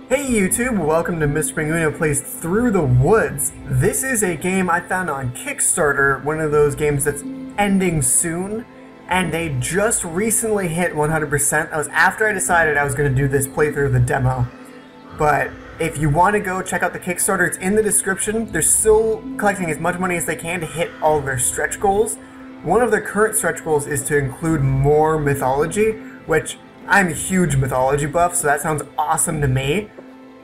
Hey YouTube, welcome to Mr. Penguino Plays Through the Woods. This is a game I found on Kickstarter, one of those games that's ending soon, and they just recently hit 100%. That was after I decided I was going to do this playthrough of the demo. But if you want to go check out the Kickstarter, it's in the description. They're still collecting as much money as they can to hit all of their stretch goals. One of their current stretch goals is to include more mythology, which I'm a huge mythology buff, so that sounds awesome to me.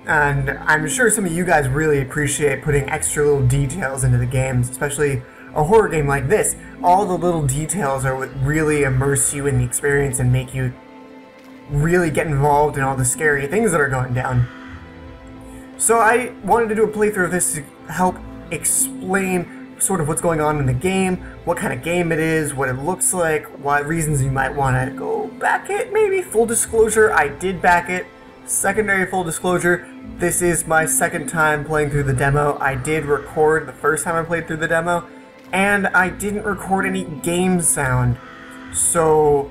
And I'm sure some of you guys really appreciate putting extra little details into the games, especially a horror game like this. All the little details are what really immerse you in the experience and make you really get involved in all the scary things that are going down. So I wanted to do a playthrough of this to help explain sort of what's going on in the game, what kind of game it is, what it looks like, what reasons you might want to go back it, maybe. Full disclosure, I did back it. Secondary full disclosure, this is my second time playing through the demo. I did record the first time I played through the demo, and I didn't record any game sound. So,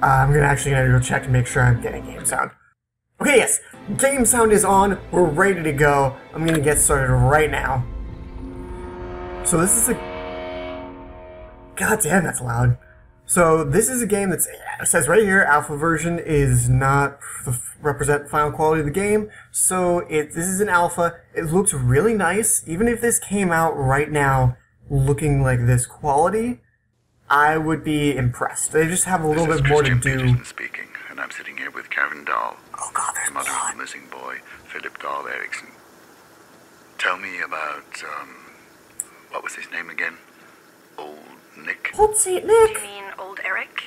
I'm actually going to go check to make sure I'm getting game sound. Okay, yes, game sound is on. We're ready to go. I'm going to get started right now. So this is a... God damn, that's loud. So this is a game that's, it says right here, alpha version is not represent the final quality of the game. So this is an alpha. It looks really nice. Even if this came out right now looking like this quality, I would be impressed. They just have a little bit more to do. Speaking, and I'm sitting here with Karen Dahl, oh God, there's mother of the missing boy, Philip Dahl Erickson. Tell me about what was his name again? Old Nick? Old Saint Nick! Do you mean Old Eric?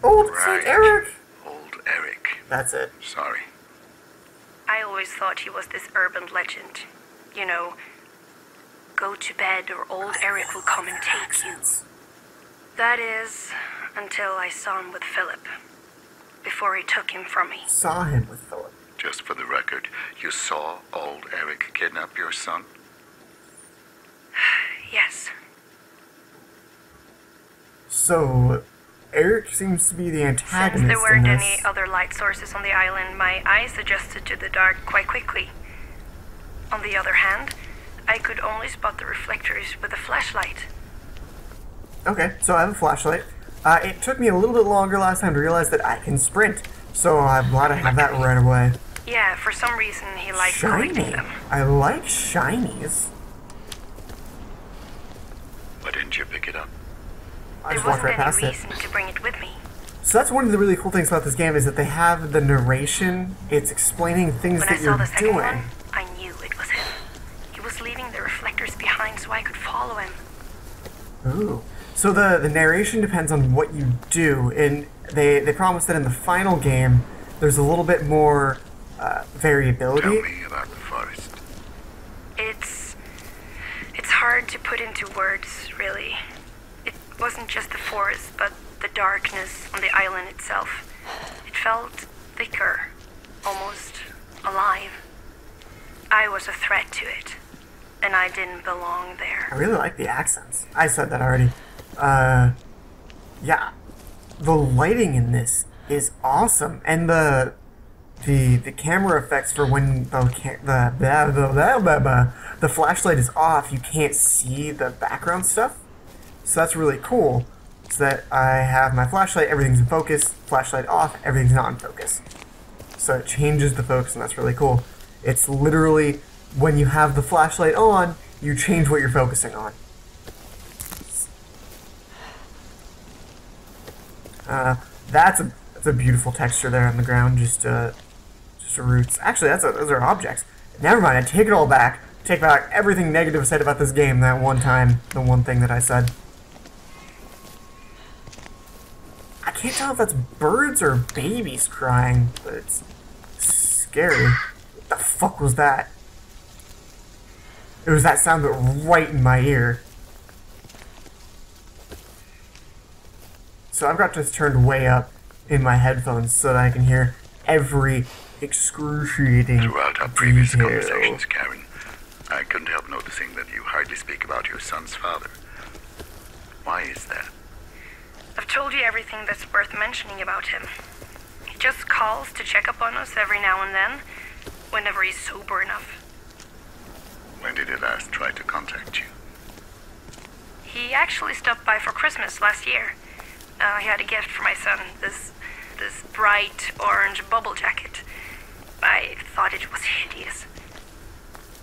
Old Saint Eric! Old Eric. That's it. Sorry. I always thought he was this urban legend. You know, go to bed or Old Eric will come and take you. That is, until I saw him with Philip. Before he took him from me. Saw him with Philip. Just for the record, you saw Old Eric kidnap your son? Yes. So, Eric seems to be the antagonist. Since there weren't in this. any other light sources on the island, my eyes adjusted to the dark quite quickly. On the other hand, I could only spot the reflectors with a flashlight. Okay, so I have a flashlight. It took me a little bit longer last time to realize that I can sprint, so I'm glad I have that right away. Yeah, for some reason he liked collecting them. I like shinies. Why didn't you pick it up? I just There walked right wasn't past any it. reason to bring it with me. So that's one of the really cool things about this game is that they have the narration. It's explaining things When I that saw you're the second doing. one, I knew it was him. He was leaving the reflectors behind so I could follow him. Ooh. So the narration depends on what you do, and they promise that in the final game there's a little bit more variability. Tell me about the forest. It's hard to put into words, really. It wasn't just the forest, but the darkness on the island itself. It felt thicker, almost alive. I was a threat to it, and I didn't belong there. I really like the accents. I said that already. Yeah, the lighting in this is awesome, and the camera effects for when the flashlight is off, you can't see the background stuff. So that's really cool. So that I have my flashlight, everything's in focus. Flashlight off, everything's not in focus. So it changes the focus, and that's really cool. It's literally when you have the flashlight on, you change what you're focusing on. That's a beautiful texture there on the ground, just roots. Actually, those are objects. Never mind, I take it all back. Take back everything negative said about this game that one time, the one thing that I said. I can't tell if that's birds or babies crying, but it's scary. What the fuck was that? It was that sound, but right in my ear. So I've got this turned way up in my headphones so that I can hear every excruciating Throughout our previous detail. conversations, Karen, I couldn't help noticing that you hardly speak about your son's father. Why is that? I've told you everything that's worth mentioning about him. He just calls to check up on us every now and then. whenever he's sober enough. When did he last try to contact you? He actually stopped by for Christmas last year. I had a gift for my son, this bright orange bubble jacket. I thought it was hideous.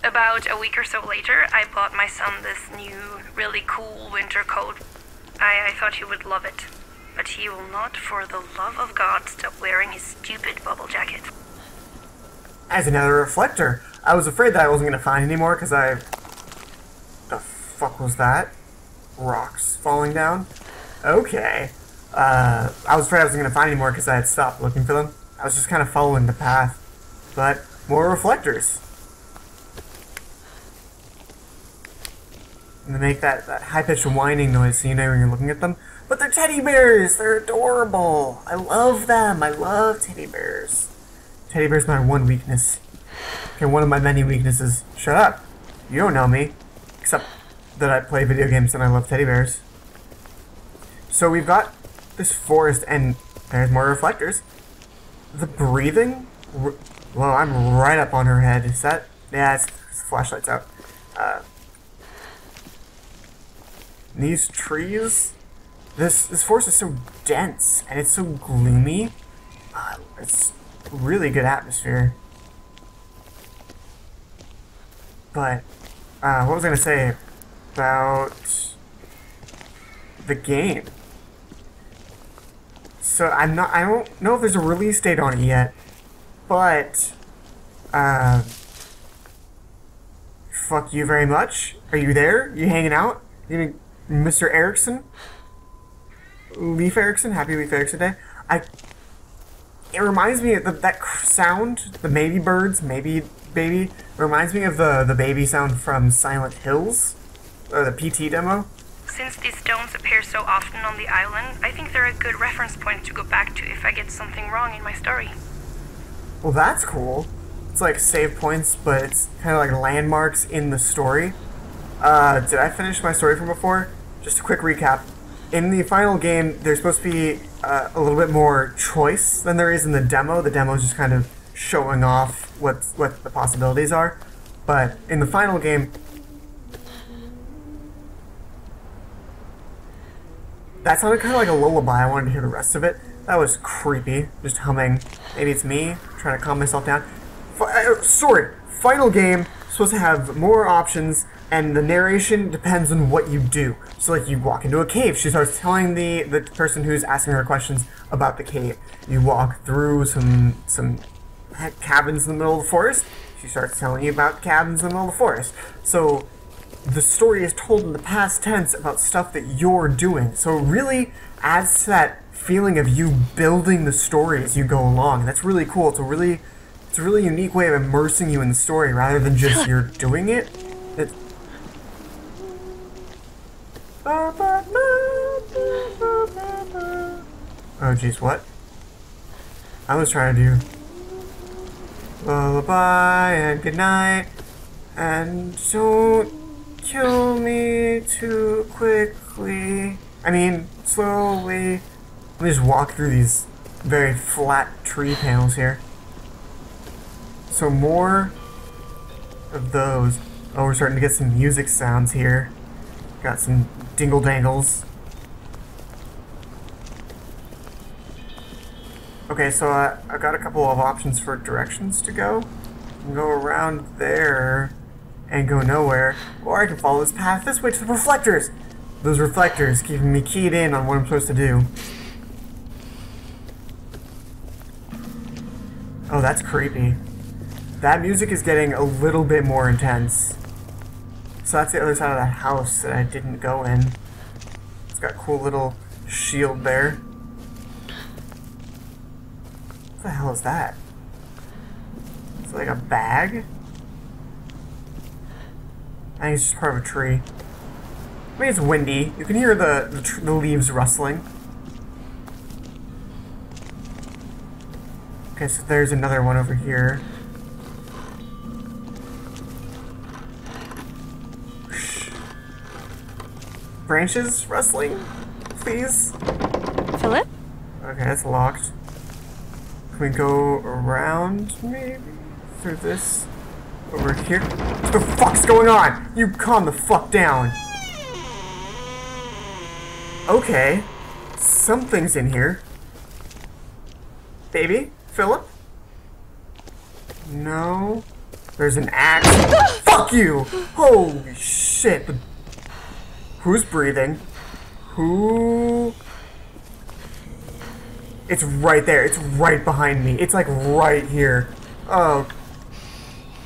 About a week or so later, I bought my son this new, really cool winter coat. I thought he would love it. But he will not, for the love of God, stop wearing his stupid bubble jacket. As another reflector. I was afraid that I wasn't going to find any more because the fuck was that? Rocks falling down? Okay. I was afraid I wasn't going to find any more because I had stopped looking for them. I was just kind of following the path. But more reflectors. And they make that high-pitched whining noise so you know when you're looking at them. But they're teddy bears! They're adorable! I love them! I love teddy bears. Teddy bear's my one weakness. Okay, one of my many weaknesses. Shut up! You don't know me. Except that I play video games and I love teddy bears. So we've got this forest and there's more reflectors. The breathing? Well, I'm right up on her head. Is that? Yeah, it's the flashlight's out. These trees? This forest is so dense and it's so gloomy. It's really good atmosphere. But what was I gonna say about the game? So I don't know if there's a release date on it yet, but fuck you very much. Are you there? You hanging out? Mr. Erickson? Leaf Erickson? Happy Leaf Erickson Day. It reminds me of that sound, the maybe birds, maybe baby. It reminds me of the baby sound from Silent Hills, or the PT demo. Since these stones appear so often on the island, I think they're a good reference point to go back to if I get something wrong in my story. Well, that's cool. It's like save points, but it's kind of like landmarks in the story. Did I finish my story from before? Just a quick recap. In the final game, there's supposed to be a little bit more choice than there is in the demo. The demo is just kind of showing off what the possibilities are. But in the final game, that sounded kind of like a lullaby. I wanted to hear the rest of it. That was creepy. Just humming. Maybe it's me trying to calm myself down. Sorry. Final game, supposed to have more options, and the narration depends on what you do. So like you walk into a cave, she starts telling the person who's asking her questions about the cave. You walk through some cabins in the middle of the forest, she starts telling you about cabins in the middle of the forest. So the story is told in the past tense about stuff that you're doing. So it really adds to that feeling of you building the story as you go along. That's really cool. It's a really unique way of immersing you in the story rather than just you're doing it. Oh jeez, what? I was trying to do lullaby and good night and don't kill me too quickly. I mean, slowly. Let me just walk through these very flat tree panels here. So more of those. Oh, we're starting to get some music sounds here. Got some dingle dangles. Okay, so I got a couple of options for directions to go. I can go around there and go nowhere, or I can follow this path this way to the reflectors. Those reflectors keeping me keyed in on what I'm supposed to do. Oh, that's creepy. That music is getting a little bit more intense. So that's the other side of that house that I didn't go in. It's got a cool little shield there. What the hell is that? It's like a bag? I think it's just part of a tree. I mean, it's windy. You can hear the leaves rustling. Okay, so there's another one over here. Branches rustling, please. Philip? Okay, that's locked. Can we go around, maybe? through this. Over here. What the fuck's going on? You calm the fuck down. Okay. Something's in here. Baby? Philip? No. There's an axe. Fuck you! Holy shit. Who's breathing? Who? It's right there. It's right behind me. It's like right here. Oh.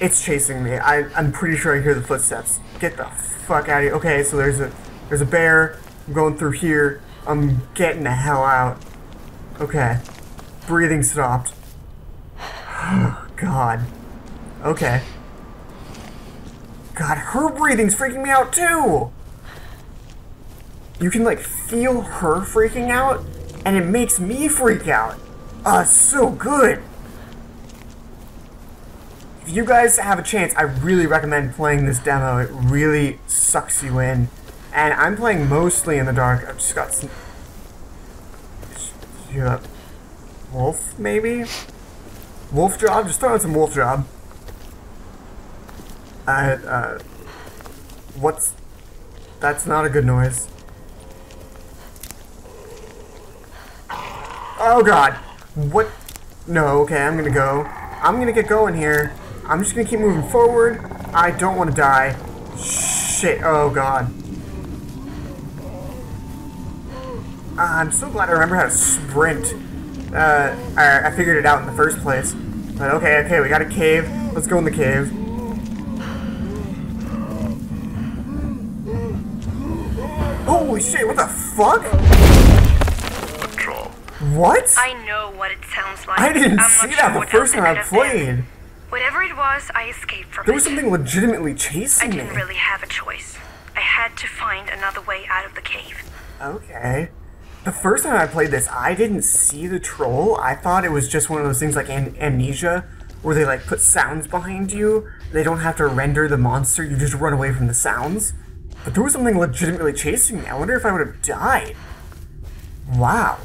It's chasing me. I'm pretty sure I hear the footsteps. Get the fuck out of here. Okay, so there's a bear. I'm going through here. I'm getting the hell out. Okay. Breathing stopped. God. Okay. God, her breathing's freaking me out too! You can like feel her freaking out, and it makes me freak out. So good! If you guys have a chance, I really recommend playing this demo. It really sucks you in. And I'm playing mostly in the dark. I've just got some... Wolf, maybe? Wolf job? Just throw in some wolf job. What's... That's not a good noise. Oh god! What? No, okay, I'm gonna go. I'm gonna get going here. I'm just gonna keep moving forward. I don't want to die. Shit, oh god. I'm so glad I remember how to sprint. I figured it out in the first place. But okay, we got a cave. Let's go in the cave. Holy shit, what the fuck? Patrol. What? I know what it sounds like. I didn't I'm see not that sure the what first else time it I could have been. played. Whatever it was, I escaped from There was it. something legitimately I chasing me. didn't really have a choice. I had to find another way out of the cave. Okay. The first time I played this, I didn't see the troll. I thought it was just one of those things like Amnesia, where they like put sounds behind you. They don't have to render the monster, you just run away from the sounds. But there was something legitimately chasing me. I wonder if I would have died. Wow.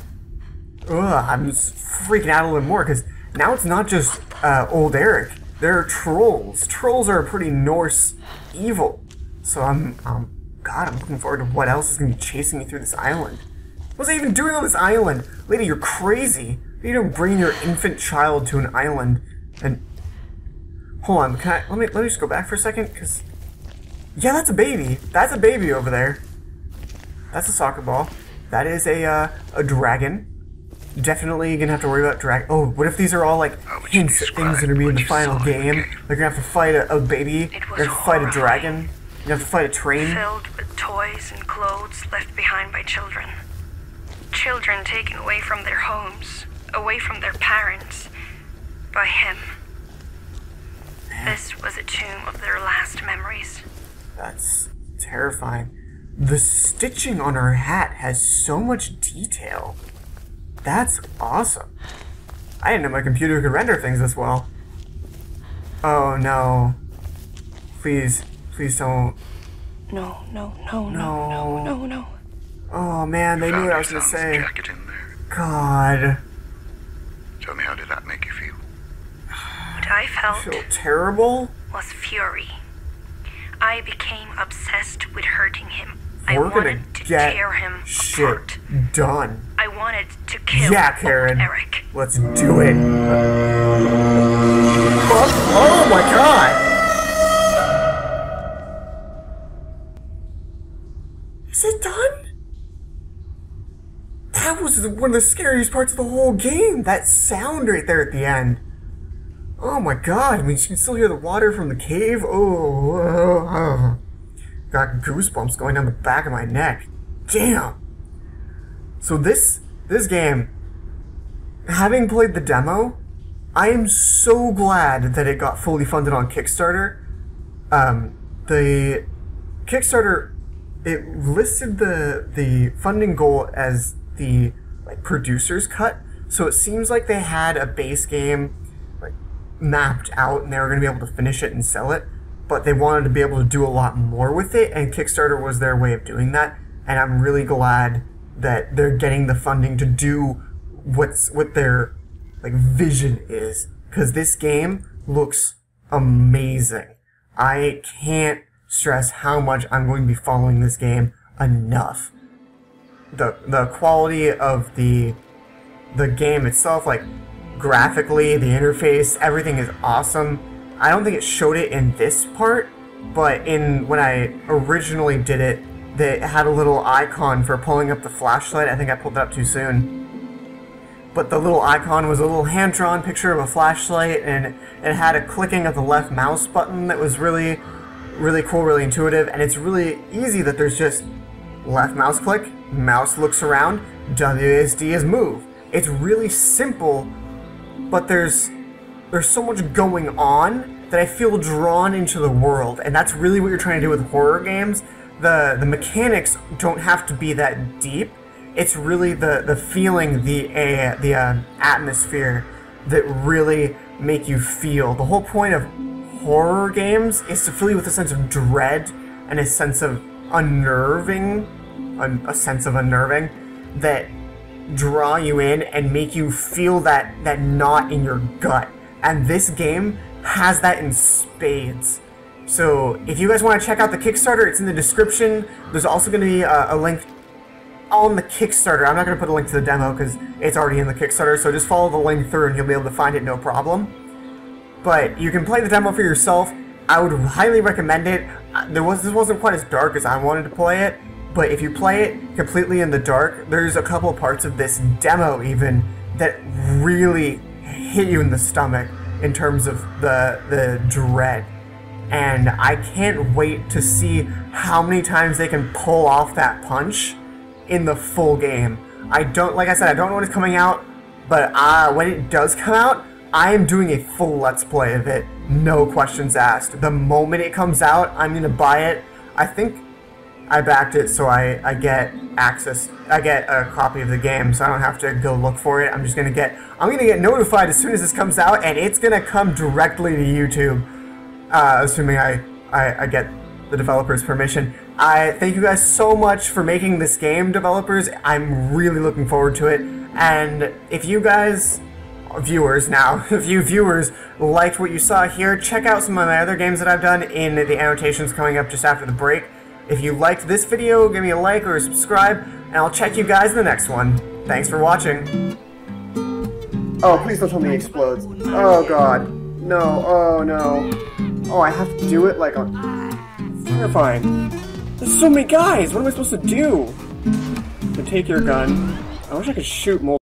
Ugh, I'm just freaking out a little more, because now it's not just old Eric. There are trolls. Trolls are a pretty Norse evil. So God, I'm looking forward to what else is going to be chasing me through this island. What was I even doing on this island? Lady, you're crazy. You don't bring your infant child to an island and... Hold on, let me just go back for a second, because... Yeah, that's a baby. That's a baby over there. That's a soccer ball. That is a dragon. Definitely gonna have to worry about drag. Oh, what if these are all like hints at things that are gonna be in the final game? They're gonna have to fight a baby. They're gonna have to fight a dragon. You have to fight a train. Filled with toys and clothes left behind by children. Children taken away from their homes, away from their parents, by him. This was a tomb of their last memories. That's terrifying. The stitching on her hat has so much detail. That's awesome. I didn't know my computer could render things this well. Oh no. Please don't. No. Oh man, they knew what I was gonna say. Jacket in there. God. Tell me, how did that make you feel? What I I feel felt terrible. was fury. I became obsessed with hurting him. I We're gonna wanted to get tear him shit apart. done. I wanted to kill Yeah, Karen. old Eric. Let's do it. Oh my god! Is it done? That was one of the scariest parts of the whole game. That sound right there at the end. Oh my god, I mean, you can still hear the water from the cave. Oh. Got goosebumps going down the back of my neck. Damn. So this game, having played the demo, I am so glad that it got fully funded on Kickstarter. The Kickstarter, it listed the funding goal as the producer's cut. So it seems like they had a base game mapped out and they were going to be able to finish it and sell it, but they wanted to be able to do a lot more with it, and Kickstarter was their way of doing that. And I'm really glad that they're getting the funding to do what their vision is, because this game looks amazing. I can't stress how much I'm going to be following this game enough. The quality of the game itself, like graphically, the interface, everything is awesome. I don't think it showed it in this part, but when I originally did it, they had a little icon for pulling up the flashlight. I think I pulled it up too soon. But the little icon was a little hand-drawn picture of a flashlight, and it had a clicking of the left mouse button that was really, really cool, really intuitive, and it's really easy that there's just left mouse click, mouse looks around, WASD is move. It's really simple, but there's so much going on that I feel drawn into the world, and that's really what you're trying to do with horror games. The mechanics don't have to be that deep. It's really the feeling, the atmosphere that really make you feel. The whole point of horror games is to fill you with a sense of dread and a sense of unnerving that draw you in and make you feel that knot in your gut. And this game has that in spades. So if you guys want to check out the Kickstarter, it's in the description. There's also going to be a link on the Kickstarter. I'm not going to put a link to the demo because it's already in the Kickstarter, so just follow the link through and you'll be able to find it no problem. But you can play the demo for yourself. I would highly recommend it. This wasn't quite as dark as I wanted to play it, but if you play it completely in the dark, there's a couple parts of this demo even that really hit you in the stomach in terms of the dread. And I can't wait to see how many times they can pull off that punch in the full game. Like I said, I don't know when it's coming out, but when it does come out, I am doing a full Let's Play of it, no questions asked. The moment it comes out, I'm gonna buy it. I think I backed it so I get access, I get a copy of the game, so I don't have to go look for it. I'm gonna get notified as soon as this comes out, and it's gonna come directly to YouTube, assuming I get the developer's permission. I thank you guys so much for making this game, developers. I'm really looking forward to it. And if you guys, viewers now, if you viewers liked what you saw here, check out some of my other games that I've done in the annotations coming up just after the break. If you liked this video, give me a like or a subscribe, and I'll check you guys in the next one. Thanks for watching. Oh, please don't tell me it explodes. Oh god. No, oh no. Oh, I have to do it like on... Terrifying. There's so many guys! What am I supposed to do? So take your gun. I wish I could shoot multiple